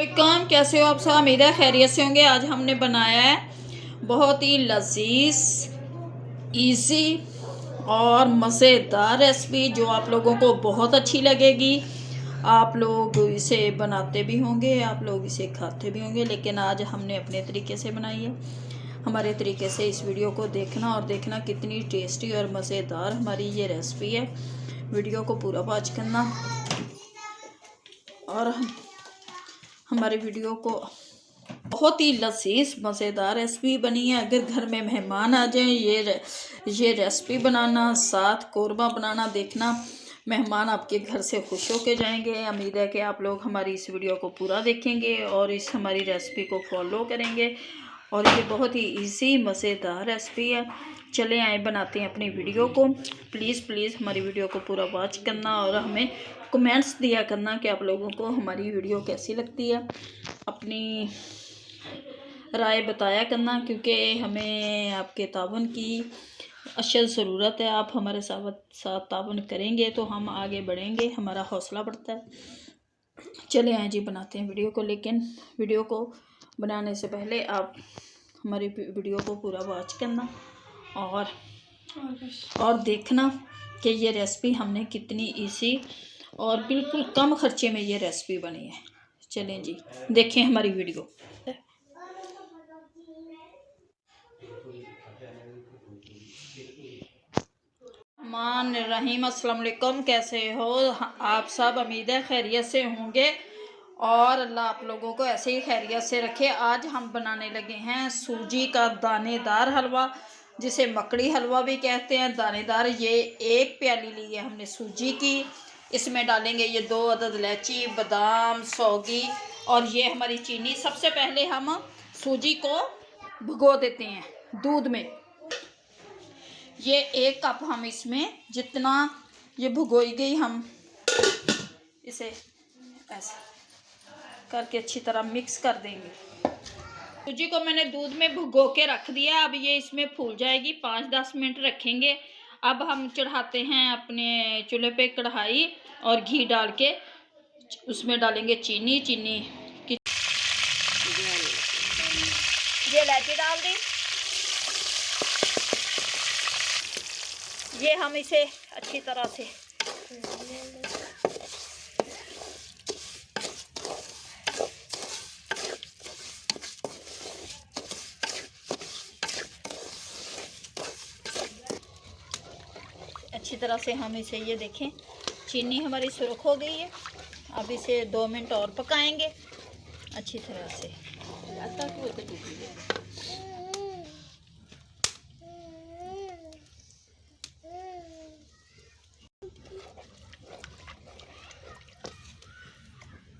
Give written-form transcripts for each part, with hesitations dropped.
अस्सलामुअलैकुम, कैसे हो आप सब। उम्मीद है खैरियत से होंगे। आज हमने बनाया है बहुत ही लजीज, इजी और मज़ेदार रेसिपी जो आप लोगों को बहुत अच्छी लगेगी। आप लोग इसे बनाते भी होंगे, आप लोग इसे खाते भी होंगे, लेकिन आज हमने अपने तरीके से बनाई है। हमारे तरीके से इस वीडियो को देखना और देखना कितनी टेस्टी और मज़ेदार हमारी ये रेसिपी है। वीडियो को पूरा वॉच करना और हमारे वीडियो को बहुत ही लजीज मज़ेदार रेसिपी बनी है। अगर घर में मेहमान आ जाएं, ये रेसिपी बनाना, साथ कोरमा बनाना, देखना मेहमान आपके घर से खुश होके जाएंगे। उम्मीद है कि आप लोग हमारी इस वीडियो को पूरा देखेंगे और इस हमारी रेसिपी को फॉलो करेंगे। और ये बहुत ही इजी मज़ेदार रेसिपी है। चले आए बनाते हैं अपनी वीडियो को। प्लीज़ हमारी वीडियो को पूरा वॉच करना और हमें कमेंट्स दिया करना कि आप लोगों को हमारी वीडियो कैसी लगती है। अपनी राय बताया करना, क्योंकि हमें आपके ताउन की अशद ज़रूरत है। आप हमारे साथ ताउन करेंगे तो हम आगे बढ़ेंगे, हमारा हौसला बढ़ता है। चले आए जी बनाते हैं वीडियो को। लेकिन वीडियो को बनाने से पहले आप हमारी वीडियो को पूरा वॉच करना और देखना कि ये रेसिपी हमने कितनी इजी और बिल्कुल कम खर्चे में ये रेसिपी बनी है। चलें जी देखें हमारी वीडियो। मान रहीम, अस्सलाम वालेकुम, कैसे हो आप सब। उम्मीद है खैरियत से होंगे और अल्लाह आप लोगों को ऐसे ही खैरियत से रखे। आज हम बनाने लगे हैं सूजी का दानेदार हलवा, जिसे मकड़ी हलवा भी कहते हैं, दानेदार। ये एक प्याली ली है हमने सूजी की। इसमें डालेंगे ये 2 अदद इलायची, बादाम, सौगी और ये हमारी चीनी। सबसे पहले हम सूजी को भिगो देते हैं दूध में। ये 1 कप हम इसमें जितना ये भिगोई गई, हम इसे ऐसे करके अच्छी तरह मिक्स कर देंगे। सूजी को मैंने दूध में भिगो के रख दिया। अब ये इसमें फूल जाएगी, 5-10 मिनट रखेंगे। अब हम चढ़ाते हैं अपने चूल्हे पे कढ़ाई और घी डाल के उसमें डालेंगे चीनी की ये इलायची डाल दी। ये हम इसे अच्छी तरह से हम इसे ये देखें चीनी हमारी सुर्ख हो गई है। अब इसे 2 मिनट और पकाएंगे अच्छी तरह से।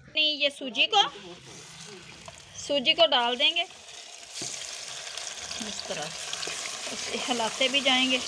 नहीं, ये सूजी को डाल देंगे इस तरह, इसे हिलाते भी जाएंगे।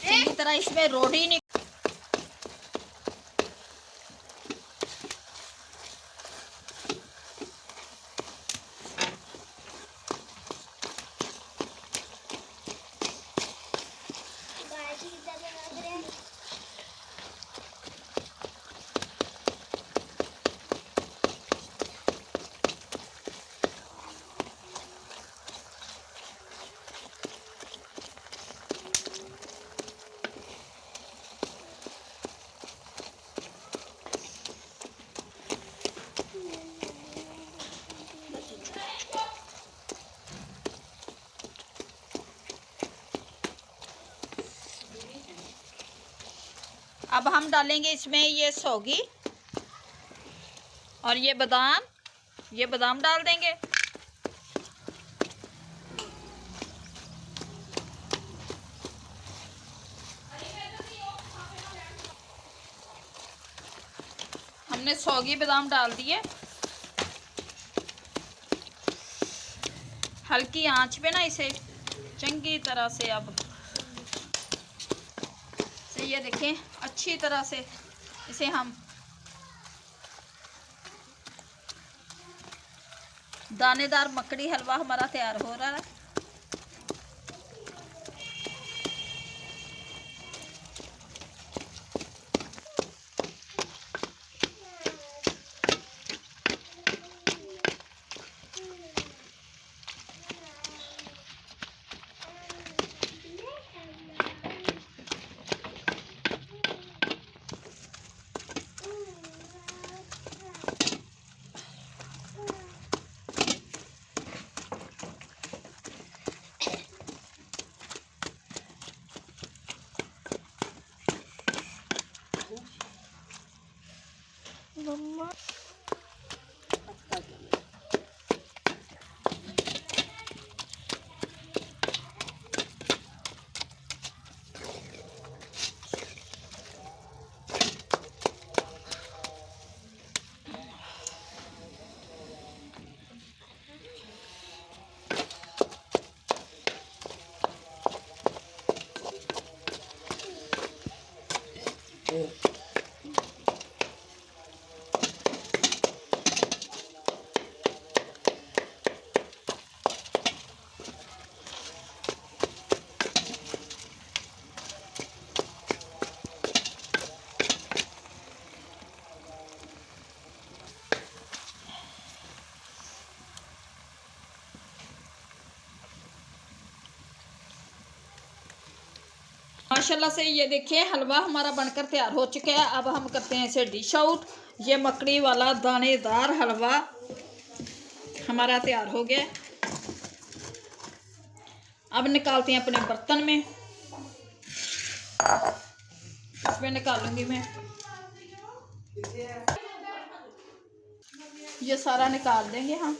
अच्छी तरह इसमें रोटी नहीं। अब हम डालेंगे इसमें ये सौगी और ये बादाम ये बादाम डाल देंगे। हमने सौगी बादाम डाल दिए। हल्की आंच पे ना इसे चंगी तरह से अब से ये देखें अच्छी तरह से इसे हम दानेदार मकड़ी हलवा हमारा तैयार हो रहा है। माशाल्लाह से ये देखिए हलवा हमारा बनकर तैयार हो चुका है। अब हम करते हैं इसे डिश आउट। ये मकड़ी वाला दानेदार हलवा हमारा तैयार हो गया। अब निकालते हैं अपने बर्तन में। इसमें निकालूंगी मैं, ये सारा निकाल देंगे हम।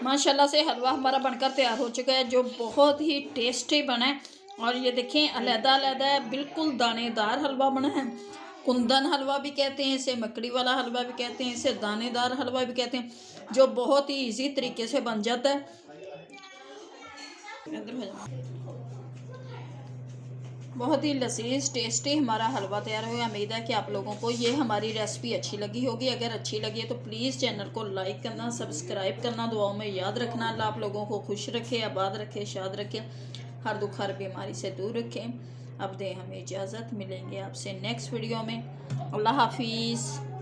माशाल्लाह से हलवा हमारा बनकर तैयार हो चुका है, जो बहुत ही टेस्टी बना है। और ये देखें अलग-अलग है, बिल्कुल दानेदार हलवा बना है। कुंदन हलवा भी कहते हैं इसे, मकड़ी वाला हलवा भी कहते हैं इसे, दानेदार हलवा भी कहते हैं, जो बहुत ही इजी तरीके से बन जाता है। बहुत ही लजीज टेस्टी हमारा हलवा तैयार होगा। उम्मीद है कि आप लोगों को ये हमारी रेसिपी अच्छी लगी होगी। अगर अच्छी लगी है तो प्लीज़ चैनल को लाइक करना, सब्सक्राइब करना, दुआओं में याद रखना। अल्लाह आप लोगों को खुश रखे, आबाद रखे, शाद रखे, हर दुख हर बीमारी से दूर रखें। अब दें हमें इजाज़त, मिलेंगे आपसे नेक्स्ट वीडियो में। अल्लाह हाफिज़।